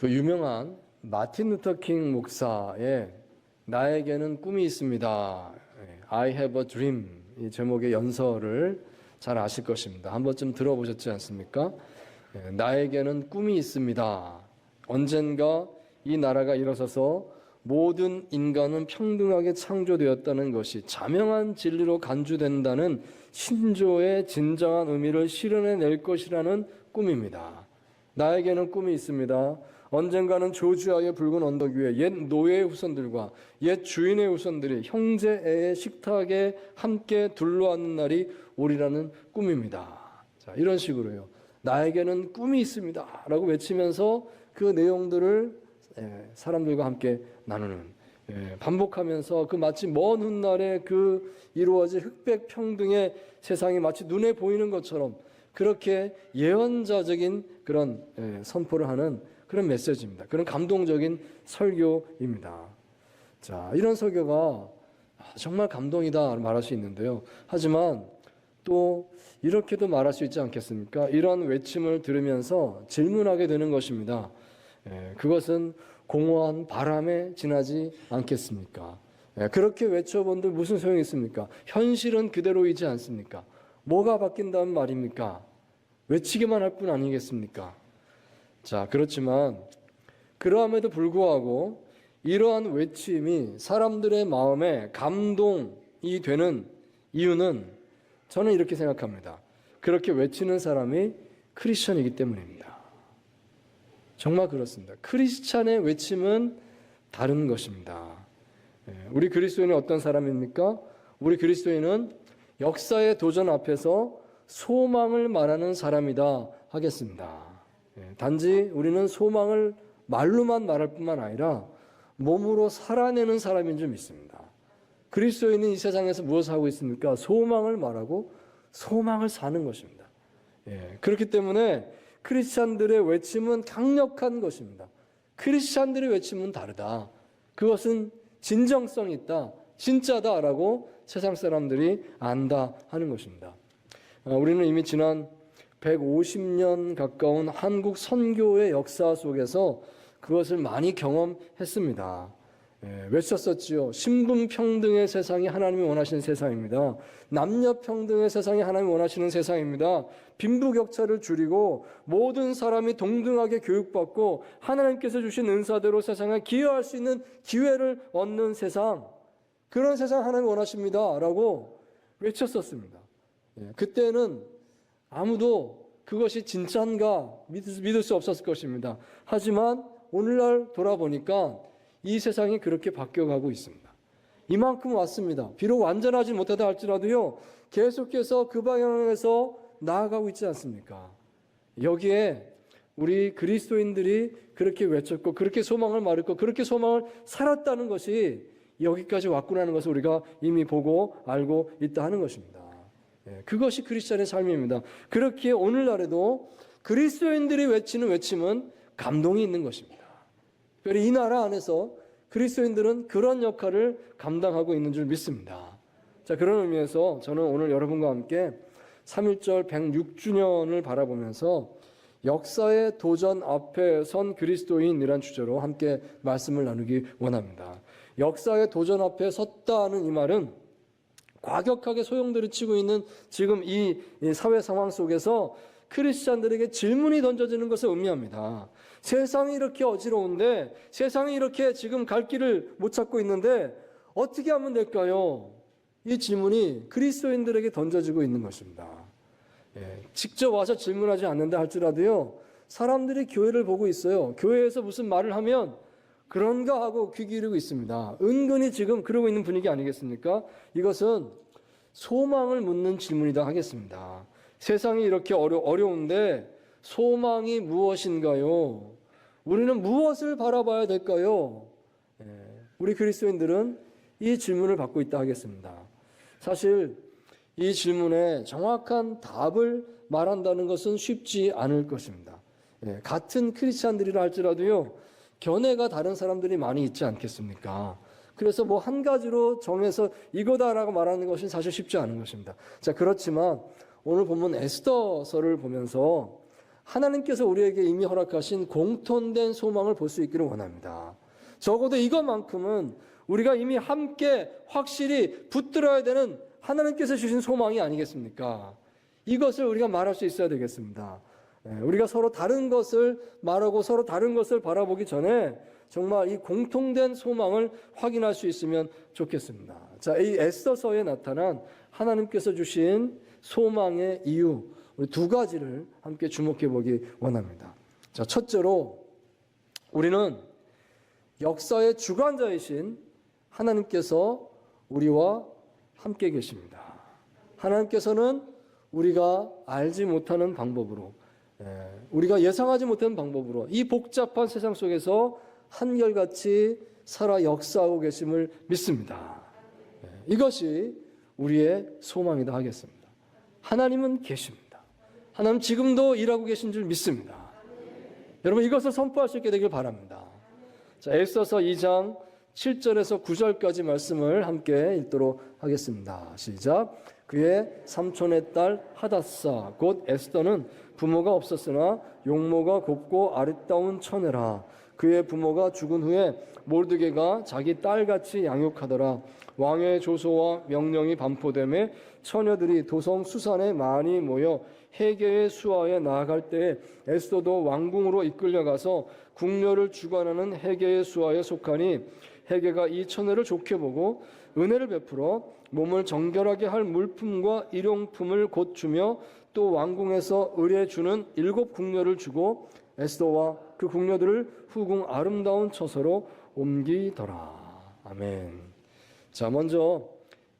그 유명한 마틴 루터 킹 목사의 나에게는 꿈이 있습니다. I have a dream 이 제목의 연설을 잘 아실 것입니다. 한 번쯤 들어보셨지 않습니까? 나에게는 꿈이 있습니다. 언젠가 이 나라가 일어서서 모든 인간은 평등하게 창조되었다는 것이 자명한 진리로 간주된다는 신조의 진정한 의미를 실현해낼 것이라는 꿈입니다. 나에게는 꿈이 있습니다. 언젠가는 조지아의 붉은 언덕 위에 옛 노예의 후손들과 옛 주인의 후손들이 형제의 식탁에 함께 둘러앉는 날이 오리라는 꿈입니다. 자, 이런 식으로요. 나에게는 꿈이 있습니다. 라고 외치면서 그 내용들을 사람들과 함께 나누는, 반복하면서 그 마치 먼 훗날에 그 이루어질 흑백 평등의 세상이 마치 눈에 보이는 것처럼 그렇게 예언자적인 그런 선포를 하는 그런 메시지입니다. 그런 감동적인 설교입니다. 자, 이런 설교가 정말 감동이다 말할 수 있는데요. 하지만 또 이렇게도 말할 수 있지 않겠습니까? 이런 외침을 들으면서 질문하게 되는 것입니다. 그것은 공허한 바람에 지나지 않겠습니까? 그렇게 외쳐본들 무슨 소용이 있습니까? 현실은 그대로이지 않습니까? 뭐가 바뀐다는 말입니까? 외치기만 할 뿐 아니겠습니까? 자, 그렇지만 그러함에도 불구하고 이러한 외침이 사람들의 마음에 감동이 되는 이유는 저는 이렇게 생각합니다. 그렇게 외치는 사람이 크리스천이기 때문입니다. 정말 그렇습니다. 크리스찬의 외침은 다른 것입니다. 우리 그리스도인은 어떤 사람입니까? 우리 그리스도인은 역사의 도전 앞에서 소망을 말하는 사람이다 하겠습니다. 단지 우리는 소망을 말로만 말할 뿐만 아니라 몸으로 살아내는 사람인 줄 믿습니다. 그리스도인은 이 세상에서 무엇을 하고 있습니까? 소망을 말하고 소망을 사는 것입니다. 그렇기 때문에 크리스찬들의 외침은 강력한 것입니다. 크리스찬들의 외침은 다르다. 그것은 진정성이 있다. 진짜다라고 세상 사람들이 안다 하는 것입니다. 우리는 이미 지난 150년 가까운 한국 선교의 역사 속에서 그것을 많이 경험했습니다. 외쳤었지요. 신분평등의 세상이 하나님이 원하시는 세상입니다. 남녀평등의 세상이 하나님이 원하시는 세상입니다. 빈부격차를 줄이고 모든 사람이 동등하게 교육받고 하나님께서 주신 은사대로 세상에 기여할 수 있는 기회를 얻는 세상, 그런 세상 하나님이 원하십니다 라고 외쳤었습니다. 그때는 아무도 그것이 진짜인가 믿을 수 없었을 것입니다. 하지만 오늘날 돌아보니까 이 세상이 그렇게 바뀌어가고 있습니다. 이만큼 왔습니다. 비록 완전하지 못하다 할지라도요, 계속해서 그 방향에서 나아가고 있지 않습니까? 여기에 우리 그리스도인들이 그렇게 외쳤고 그렇게 소망을 말했고 그렇게 소망을 살았다는 것이 여기까지 왔구나는 것을 우리가 이미 보고 알고 있다 하는 것입니다. 그것이 크리스찬의 삶입니다. 그렇기에 오늘날에도 그리스도인들이 외치는 외침은 감동이 있는 것입니다. 특별히 이 나라 안에서 그리스도인들은 그런 역할을 감당하고 있는 줄 믿습니다. 자, 그런 의미에서 저는 오늘 여러분과 함께 3.1절 106주년을 바라보면서 역사의 도전 앞에 선 그리스도인이란 주제로 함께 말씀을 나누기 원합니다. 역사의 도전 앞에 섰다는 이 말은 과격하게 소용돌이 치고 있는 지금 이 사회 상황 속에서 크리스찬들에게 질문이 던져지는 것을 의미합니다. 세상이 이렇게 어지러운데, 세상이 이렇게 지금 갈 길을 못 찾고 있는데 어떻게 하면 될까요? 이 질문이 그리스도인들에게 던져지고 있는 것입니다. 직접 와서 질문하지 않는다 할지라도요, 사람들이 교회를 보고 있어요. 교회에서 무슨 말을 하면 그런가 하고 귀 기울이고 있습니다. 은근히 지금 그러고 있는 분위기 아니겠습니까? 이것은 소망을 묻는 질문이다 하겠습니다. 세상이 이렇게 어려운데 소망이 무엇인가요? 우리는 무엇을 바라봐야 될까요? 우리 그리스도인들은 이 질문을 받고 있다 하겠습니다. 사실 이 질문에 정확한 답을 말한다는 것은 쉽지 않을 것입니다. 같은 크리스찬들이라 할지라도요, 견해가 다른 사람들이 많이 있지 않겠습니까? 그래서 뭐 한 가지로 정해서 이거다라고 말하는 것은 사실 쉽지 않은 것입니다. 자, 그렇지만 오늘 본문 에스더서를 보면서 하나님께서 우리에게 이미 허락하신 공통된 소망을 볼 수 있기를 원합니다. 적어도 이것만큼은 우리가 이미 함께 확실히 붙들어야 되는 하나님께서 주신 소망이 아니겠습니까? 이것을 우리가 말할 수 있어야 되겠습니다. 우리가 서로 다른 것을 말하고 서로 다른 것을 바라보기 전에 정말 이 공통된 소망을 확인할 수 있으면 좋겠습니다. 자, 이 에스더서에 나타난 하나님께서 주신 소망의 이유, 우리 두 가지를 함께 주목해 보기 원합니다. 자, 첫째로 우리는 역사의 주관자이신 하나님께서 우리와 함께 계십니다. 하나님께서는 우리가 알지 못하는 방법으로, 우리가 예상하지 못하는 방법으로 이 복잡한 세상 속에서 한결같이 살아 역사하고 계심을 믿습니다. 이것이 우리의 소망이다 하겠습니다. 하나님은 계십니다. 하나님 지금도 일하고 계신 줄 믿습니다. 여러분 이것을 선포할 수 있게 되길 바랍니다. 자, 에스더서 2장 7절에서 9절까지 말씀을 함께 읽도록 하겠습니다. 시작. 그의 삼촌의 딸 하닷사 곧 에스더는 부모가 없었으나 용모가 곱고 아름다운 처녀라. 그의 부모가 죽은 후에 모르드게가 자기 딸같이 양육하더라. 왕의 조소와 명령이 반포되매 처녀들이 도성 수산에 많이 모여 헤게의 수하에 나아갈 때에 에스더도 왕궁으로 이끌려가서 궁녀를 주관하는 헤게의 수하에 속하니 헤게가 이 처녀를 좋게 보고 은혜를 베풀어 몸을 정결하게 할 물품과 일용품을 곧 주며 또 왕궁에서 의뢰 주는 7 궁녀를 주고 에스더와 그 궁녀들을 후궁 아름다운 처소로 옮기더라. 아멘. 자, 먼저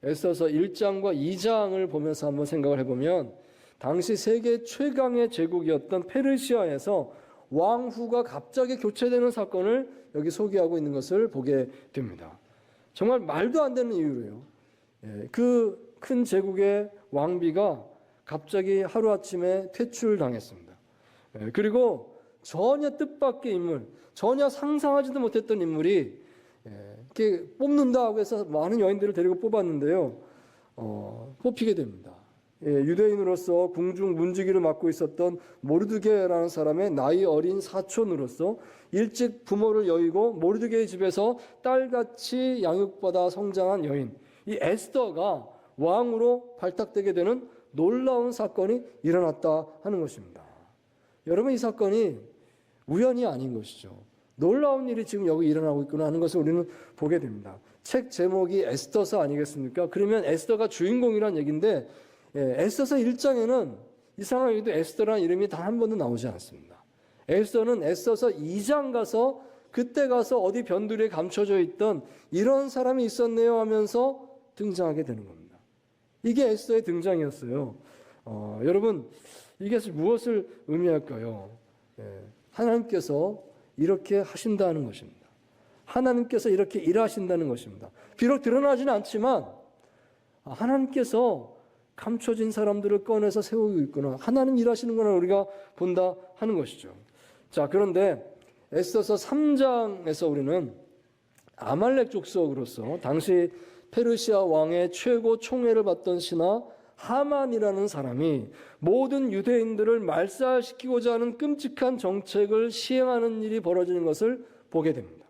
에스더서 1장과 2장을 보면서 한번 생각을 해보면 당시 세계 최강의 제국이었던 페르시아에서 왕후가 갑자기 교체되는 사건을 여기 소개하고 있는 것을 보게 됩니다. 정말 말도 안 되는 이유로요. 그 큰 제국의 왕비가 갑자기 하루아침에 퇴출당했습니다. 그리고 전혀 뜻밖의 인물, 전혀 상상하지도 못했던 인물이 이렇게 뽑는다고 해서 많은 여인들을 데리고 뽑았는데요. 뽑히게 됩니다. 유대인으로서 궁중 문지기를 맡고 있었던 모르드게라는 사람의 나이 어린 사촌으로서 일찍 부모를 여의고 모르드게의 집에서 딸같이 양육받아 성장한 여인, 이 에스더가 왕으로 발탁되게 되는 놀라운 사건이 일어났다 하는 것입니다. 여러분 이 사건이 우연이 아닌 것이죠. 놀라운 일이 지금 여기 일어나고 있구나 하는 것을 우리는 보게 됩니다. 책 제목이 에스더서 아니겠습니까? 그러면 에스더가 주인공이란 얘기인데 에스더서 1장에는 이상하게도 에스더라는 이름이 단 한 번도 나오지 않습니다. 에스더는 에스더서 2장 가서 그때 가서 어디 변두리에 감춰져 있던 이런 사람이 있었네요 하면서 등장하게 되는 겁니다. 이게 에스더의 등장이었어요. 여러분 이게 무엇을 의미할까요? 하나님께서 이렇게 하신다는 것입니다. 하나님께서 이렇게 일하신다는 것입니다. 비록 드러나지는 않지만 하나님께서 감춰진 사람들을 꺼내서 세우고 있구나. 하나님 일하시는구나 우리가 본다 하는 것이죠. 자, 그런데 에스더서 3장에서 우리는 아말렉 족속으로서 당시 페르시아 왕의 최고 총애를 받던 신하 하만이라는 사람이 모든 유대인들을 말살시키고자 하는 끔찍한 정책을 시행하는 일이 벌어지는 것을 보게 됩니다.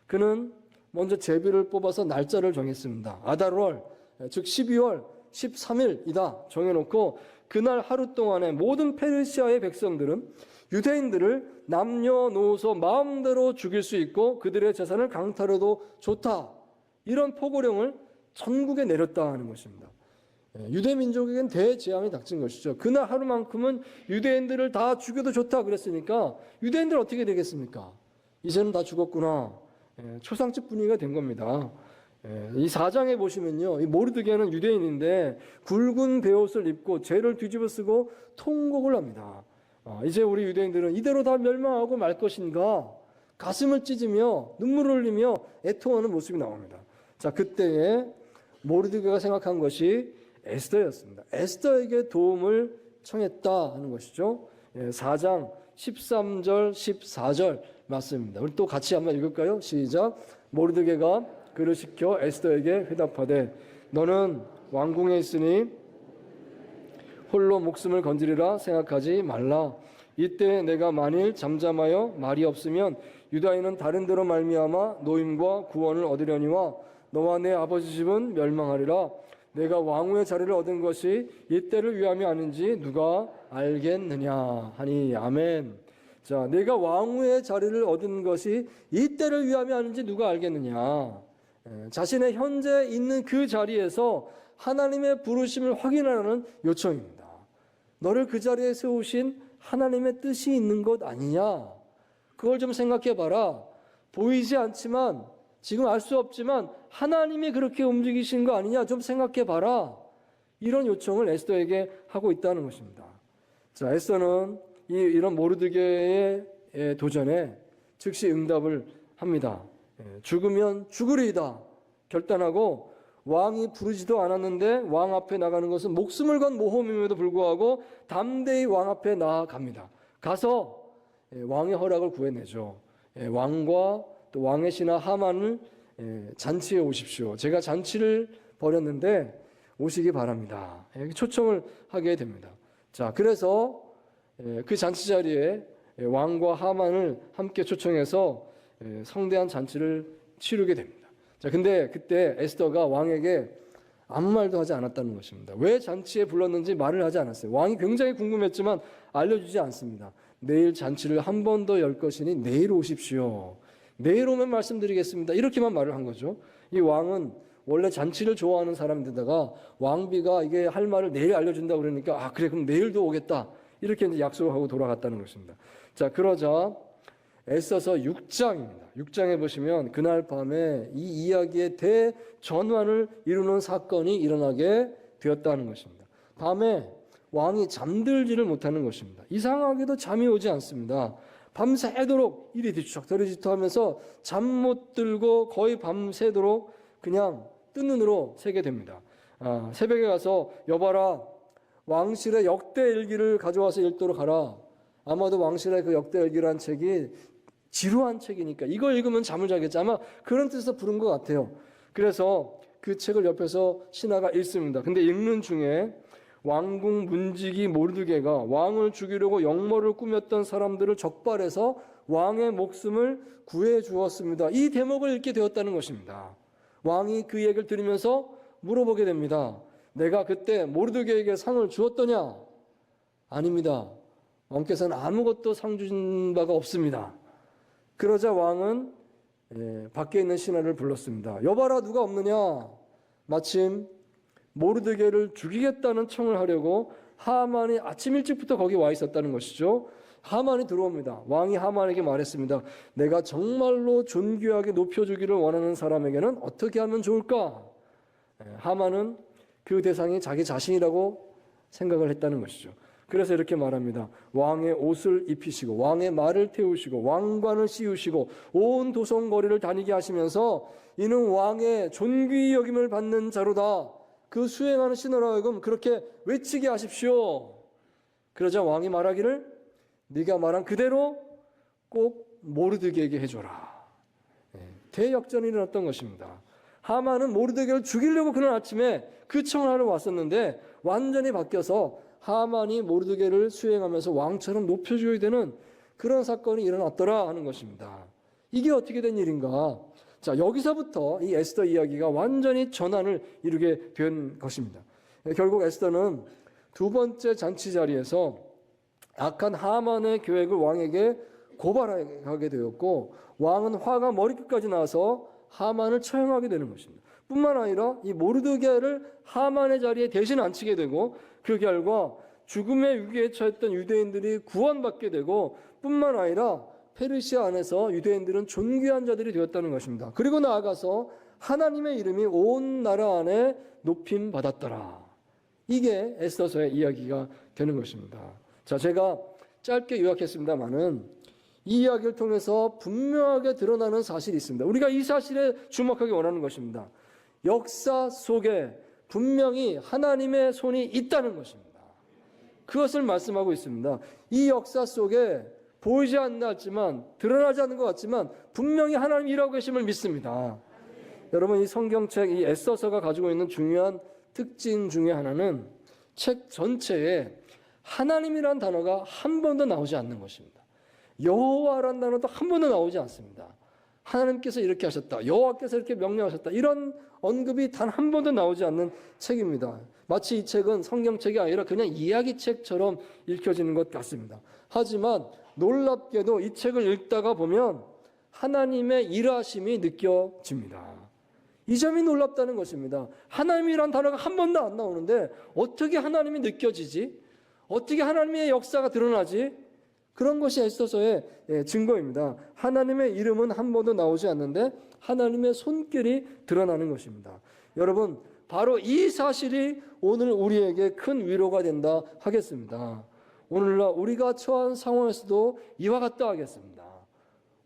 그는 먼저 제비를 뽑아서 날짜를 정했습니다. 아달월, 즉 12월 13일이다 정해놓고 그날 하루 동안에 모든 페르시아의 백성들은 유대인들을 남녀노소 마음대로 죽일 수 있고 그들의 재산을 강탈해도 좋다. 이런 포고령을 전국에 내렸다 하는 것입니다. 유대 민족에겐 대재앙이 닥친 것이죠. 그날 하루만큼은 유대인들을 다 죽여도 좋다 그랬으니까 유대인들 어떻게 되겠습니까? 이제는 다 죽었구나. 초상집 분위기가 된 겁니다. 이 4장에 보시면요, 이 모르드게는 유대인인데 굵은 베옷을 입고 죄를 뒤집어 쓰고 통곡을 합니다. 이제 우리 유대인들은 이대로 다 멸망하고 말 것인가? 가슴을 찢으며 눈물을 흘리며 애통하는 모습이 나옵니다. 자, 그때에 모르드게가 생각한 것이 에스더였습니다. 에스더에게 도움을 청했다 하는 것이죠. 4장 13절 14절 말씀입니다. 우리 또 같이 한번 읽을까요? 시작. 모르드게가 그를 시켜 에스더에게 회답하되 너는 왕궁에 있으니 홀로 목숨을 건지리라 생각하지 말라. 이때 내가 만일 잠잠하여 말이 없으면 유다인은 다른 데로 말미암아 노임과 구원을 얻으려니와 너와 내 아버지 집은 멸망하리라. 내가 왕후의 자리를 얻은 것이 이때를 위함이 아닌지 누가 알겠느냐 하니. 아멘. 자, 내가 왕후의 자리를 얻은 것이 이때를 위함이 아닌지 누가 알겠느냐. 자신의 현재 있는 그 자리에서 하나님의 부르심을 확인하라는 요청입니다. 너를 그 자리에 세우신 하나님의 뜻이 있는 것 아니냐. 그걸 좀 생각해 봐라. 보이지 않지만, 지금 알 수 없지만 하나님이 그렇게 움직이신 거 아니냐, 좀 생각해 봐라. 이런 요청을 에스더에게 하고 있다는 것입니다. 자, 에스더는 이런 모르드게의 도전에 즉시 응답을 합니다. 죽으면 죽으리이다 결단하고, 왕이 부르지도 않았는데 왕 앞에 나가는 것은 목숨을 건 모험임에도 불구하고 담대히 왕 앞에 나아갑니다. 가서 왕의 허락을 구해내죠. 왕과 또 왕의 신하 하만을 잔치에 오십시오. 제가 잔치를 벌였는데 오시기 바랍니다. 초청을 하게 됩니다. 자, 그래서 그 잔치 자리에 왕과 하만을 함께 초청해서 성대한 잔치를 치르게 됩니다. 자, 근데 그때 에스더가 왕에게 아무 말도 하지 않았다는 것입니다. 왜 잔치에 불렀는지 말을 하지 않았어요. 왕이 굉장히 궁금했지만 알려주지 않습니다. 내일 잔치를 한 번 더 열 것이니 내일 오십시오. 내일 오면 말씀드리겠습니다. 이렇게만 말을 한 거죠. 이 왕은 원래 잔치를 좋아하는 사람인데다가 왕비가 이게 할 말을 내일 알려준다고 그러니까, 아, 그래, 그럼 내일도 오겠다. 이렇게 이제 약속을 하고 돌아갔다는 것입니다. 자, 그러자 에스더서 6장입니다. 6장에 보시면 그날 밤에 이 이야기의 대전환을 이루는 사건이 일어나게 되었다는 것입니다. 밤에 왕이 잠들지를 못하는 것입니다. 이상하게도 잠이 오지 않습니다. 밤새도록 이리 뒤척 저리 뒤척 하면서 잠 못 들고 거의 밤새도록 그냥 뜬 눈으로 새게 됩니다. 새벽에 가서 여봐라, 왕실의 역대 일기를 가져와서 읽도록 하라. 아마도 왕실의 그 역대 일기라는 책이 지루한 책이니까 이거 읽으면 잠을 자겠지, 아마 그런 뜻에서 부른 것 같아요. 그래서 그 책을 옆에서 신하가 읽습니다. 근데 읽는 중에 왕궁 문지기 모르드게가 왕을 죽이려고 역모를 꾸몄던 사람들을 적발해서 왕의 목숨을 구해 주었습니다. 이 대목을 읽게 되었다는 것입니다. 왕이 그 얘기를 들으면서 물어보게 됩니다. 내가 그때 모르드게에게 상을 주었더냐? 아닙니다. 왕께서는 아무것도 상 주신 바가 없습니다. 그러자 왕은 밖에 있는 신하를 불렀습니다. 여봐라, 누가 없느냐? 마침 모르드게를 죽이겠다는 청을 하려고 하만이 아침 일찍부터 거기 와 있었다는 것이죠. 하만이 들어옵니다. 왕이 하만에게 말했습니다. 내가 정말로 존귀하게 높여주기를 원하는 사람에게는 어떻게 하면 좋을까? 하만은 그 대상이 자기 자신이라고 생각을 했다는 것이죠. 그래서 이렇게 말합니다. 왕의 옷을 입히시고 왕의 말을 태우시고 왕관을 씌우시고 온 도성거리를 다니게 하시면서 이는 왕의 존귀 여김을 받는 자로다. 그 수행하는 신하로 하여금 그렇게 외치게 하십시오. 그러자 왕이 말하기를 네가 말한 그대로 꼭 모르드게에게 해줘라. 대역전이 일어났던 것입니다. 하만은 모르드게를 죽이려고 그날 아침에 그 청을 하러 왔었는데 완전히 바뀌어서 하만이 모르드게를 수행하면서 왕처럼 높여줘야 되는 그런 사건이 일어났더라 하는 것입니다. 이게 어떻게 된 일인가? 자, 여기서부터 이 에스더 이야기가 완전히 전환을 이루게 된 것입니다. 결국 에스더는 두 번째 잔치 자리에서 악한 하만의 계획을 왕에게 고발하게 되었고, 왕은 화가 머리끝까지 나서 하만을 처형하게 되는 것입니다. 뿐만 아니라 이 모르드게를 하만의 자리에 대신 앉히게 되고, 그 결과 죽음의 위기에 처했던 유대인들이 구원받게 되고, 뿐만 아니라 페르시아 안에서 유대인들은 존귀한 자들이 되었다는 것입니다. 그리고 나아가서 하나님의 이름이 온 나라 안에 높임 받았더라. 이게 에스더서의 이야기가 되는 것입니다. 자, 제가 짧게 요약했습니다만은 이 이야기를 통해서 분명하게 드러나는 사실이 있습니다. 우리가 이 사실에 주목하기 원하는 것입니다. 역사 속에 분명히 하나님의 손이 있다는 것입니다. 그것을 말씀하고 있습니다. 이 역사 속에 보이지 않지만, 드러나지 않는 것 같지만 분명히 하나님이 일하고 계심을 믿습니다. 여러분, 이 성경책, 이 에스더서가 가지고 있는 중요한 특징 중에 하나는 책 전체에 하나님이란 단어가 한 번도 나오지 않는 것입니다. 여호와라는 단어도 한 번도 나오지 않습니다. 하나님께서 이렇게 하셨다, 여호와께서 이렇게 명령하셨다, 이런 언급이 단 한 번도 나오지 않는 책입니다. 마치 이 책은 성경책이 아니라 그냥 이야기책처럼 읽혀지는 것 같습니다. 하지만 놀랍게도 이 책을 읽다가 보면 하나님의 일하심이 느껴집니다. 이 점이 놀랍다는 것입니다. 하나님이란 단어가 한 번도 안 나오는데 어떻게 하나님이 느껴지지? 어떻게 하나님의 역사가 드러나지? 그런 것이 에스더서의 증거입니다. 하나님의 이름은 한 번도 나오지 않는데 하나님의 손길이 드러나는 것입니다. 여러분, 바로 이 사실이 오늘 우리에게 큰 위로가 된다 하겠습니다. 오늘날 우리가 처한 상황에서도 이와 같다 하겠습니다.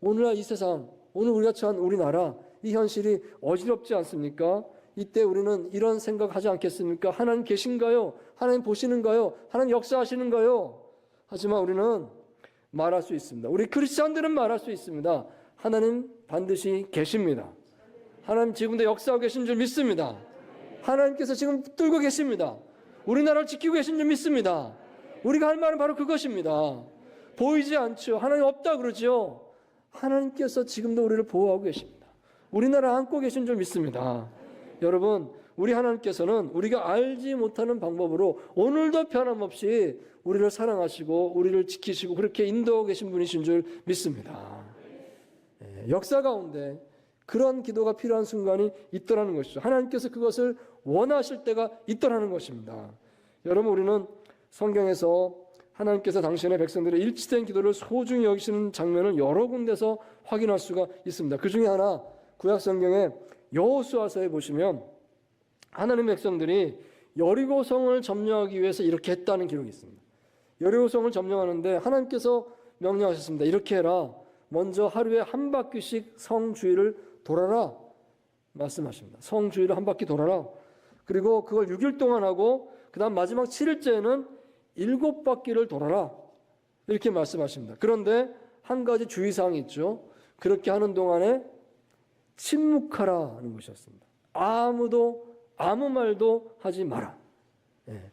오늘날 이 세상, 오늘 우리가 처한 우리나라, 이 현실이 어지럽지 않습니까? 이때 우리는 이런 생각하지 않겠습니까? 하나님 계신가요? 하나님 보시는가요? 하나님 역사하시는가요? 하지만 우리는 말할 수 있습니다. 우리 크리스찬들은 말할 수 있습니다. 하나님 반드시 계십니다. 하나님 지금도 역사하고 계신 줄 믿습니다. 하나님께서 지금 붙들고 계십니다. 우리나라를 지키고 계신 줄 믿습니다. 우리가 할 말은 바로 그것입니다. 보이지 않죠. 하나님 없다 그러죠. 하나님께서 지금도 우리를 보호하고 계십니다. 우리나라 안고 계신 줄 믿습니다. 여러분, 우리 하나님께서는 우리가 알지 못하는 방법으로 오늘도 변함없이 우리를 사랑하시고 우리를 지키시고 그렇게 인도하고 계신 분이신 줄 믿습니다. 역사 가운데 그런 기도가 필요한 순간이 있더라는 것이죠. 하나님께서 그것을 원하실 때가 있더라는 것입니다. 여러분, 우리는 성경에서 하나님께서 당신의 백성들의 일치된 기도를 소중히 여기시는 장면을 여러 군데서 확인할 수가 있습니다. 그 중에 하나, 구약 성경의 여호수아서에 보시면 하나님의 백성들이 여리고성을 점령하기 위해서 이렇게 했다는 기록이 있습니다. 여리고성을 점령하는데 하나님께서 명령하셨습니다. 이렇게 해라. 먼저 하루에 한 바퀴씩 성 주위를 돌아라 말씀하십니다. 성 주위를 한 바퀴 돌아라. 그리고 그걸 6일 동안 하고 그 다음 마지막 7일째에는 7바퀴를 돌아라 이렇게 말씀하십니다. 그런데 한 가지 주의사항이 있죠. 그렇게 하는 동안에 침묵하라 하는 것이었습니다. 아무도 아무 말도 하지 마라.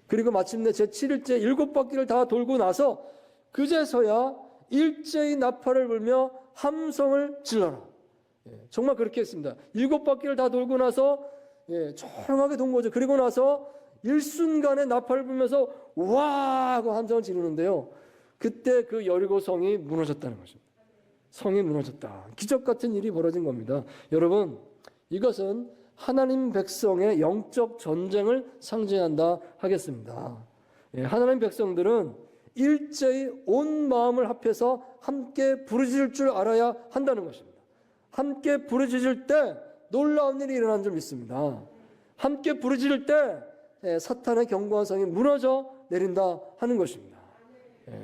그리고 마침내 제7일째 7바퀴를 다 돌고 나서 그제서야 일제히 나팔을 불며 함성을 질러라. 정말 그렇게 했습니다. 7바퀴를 다 돌고 나서 조용하게 돈 거죠. 그리고 나서 일순간에 나팔을 불면서 와 하고 함성을 지르는데요. 그때 그 여리고성이 무너졌다는 것입니다. 성이 무너졌다. 기적 같은 일이 벌어진 겁니다. 여러분, 이것은 하나님 백성의 영적 전쟁을 상징한다 하겠습니다. 하나님 백성들은 일제히 온 마음을 합해서 함께 부르짖을 줄 알아야 한다는 것입니다. 함께 부르짖을 때 놀라운 일이 일어난 줄 믿습니다. 함께 부르짖을 때 사탄의 견고한 성이 무너져 내린다 하는 것입니다.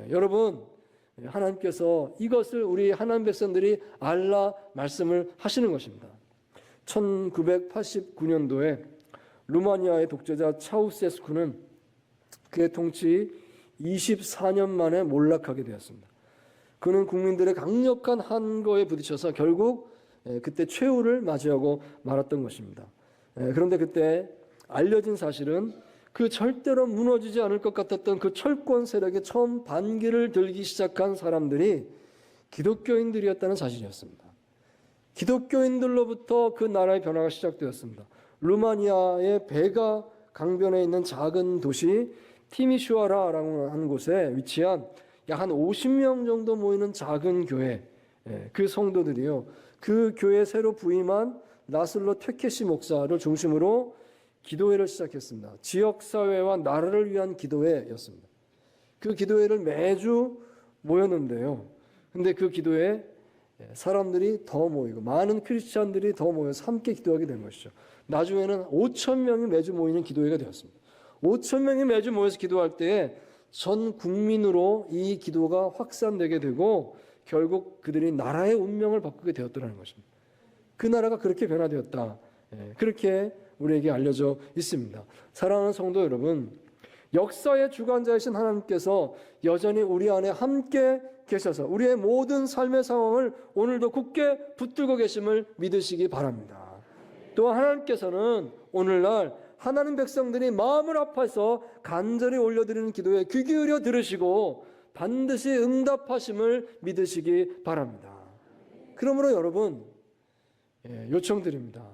여러분, 하나님께서 이것을 우리 하나님 백성들이 알라 말씀을 하시는 것입니다. 1989년도에 루마니아의 독재자 차우세스쿠는 그의 통치 24년 만에 몰락하게 되었습니다. 그는 국민들의 강력한 한거에 부딪혀서 결국 그때 최후를 맞이하고 말았던 것입니다. 그런데 그때 알려진 사실은 그 절대로 무너지지 않을 것 같았던 그 철권 세력의 처음 반기를 들기 시작한 사람들이 기독교인들이었다는 사실이었습니다. 기독교인들로부터 그 나라의 변화가 시작되었습니다. 루마니아의 베가 강변에 있는 작은 도시 티미슈아라라고 하는 곳에 위치한 약 한 50명 정도 모이는 작은 교회, 그 성도들이요, 그 교회 새로 부임한 라슬로 퇴케시 목사를 중심으로 기도회를 시작했습니다. 지역사회와 나라를 위한 기도회였습니다. 그 기도회를 매주 모였는데요. 근데 그 기도회에 사람들이 더 모이고 많은 크리스찬들이 더 모여서 함께 기도하게 된 것이죠. 나중에는 5,000명이 매주 모이는 기도회가 되었습니다. 5,000명이 매주 모여서 기도할 때에 전 국민으로 이 기도가 확산되게 되고 결국 그들이 나라의 운명을 바꾸게 되었다는 것입니다. 그 나라가 그렇게 변화되었다. 그렇게 우리에게 알려져 있습니다. 사랑하는 성도 여러분, 역사의 주관자이신 하나님께서 여전히 우리 안에 함께 계셔서 우리의 모든 삶의 상황을 오늘도 굳게 붙들고 계심을 믿으시기 바랍니다. 또한 하나님께서는 오늘날 하나님 백성들이 마음을 아파서 간절히 올려드리는 기도에 귀 기울여 들으시고 반드시 응답하심을 믿으시기 바랍니다. 그러므로 여러분 요청드립니다.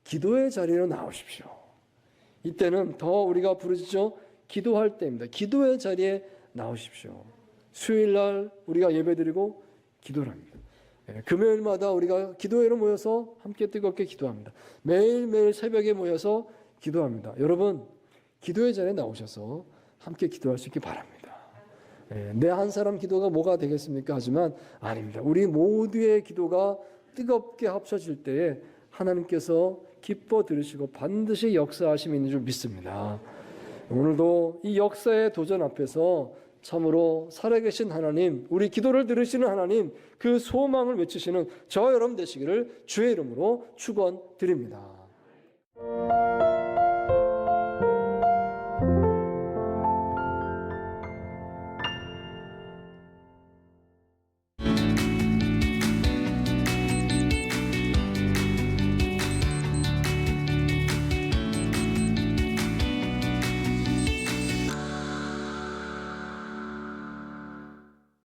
기도의 자리로 나오십시오. 이때는 더 우리가 부르짖어 기도할 때입니다. 기도의 자리에 나오십시오. 수요일날 우리가 예배드리고 기도를 합니다. 금요일마다 우리가 기도회로 모여서 함께 뜨겁게 기도합니다. 매일매일 새벽에 모여서 기도합니다. 여러분 기도의 자리에 나오셔서 함께 기도할 수 있기 바랍니다. 내 한 사람 기도가 뭐가 되겠습니까? 하지만 아닙니다. 우리 모두의 기도가 뜨겁게 합쳐질 때에 하나님께서 기뻐 들으시고 반드시 역사하심이 있는 줄 믿습니다. 오늘도 이 역사의 도전 앞에서 참으로 살아계신 하나님, 우리 기도를 들으시는 하나님, 그 소망을 외치시는 저 여러분 되시기를 주의 이름으로 축원드립니다.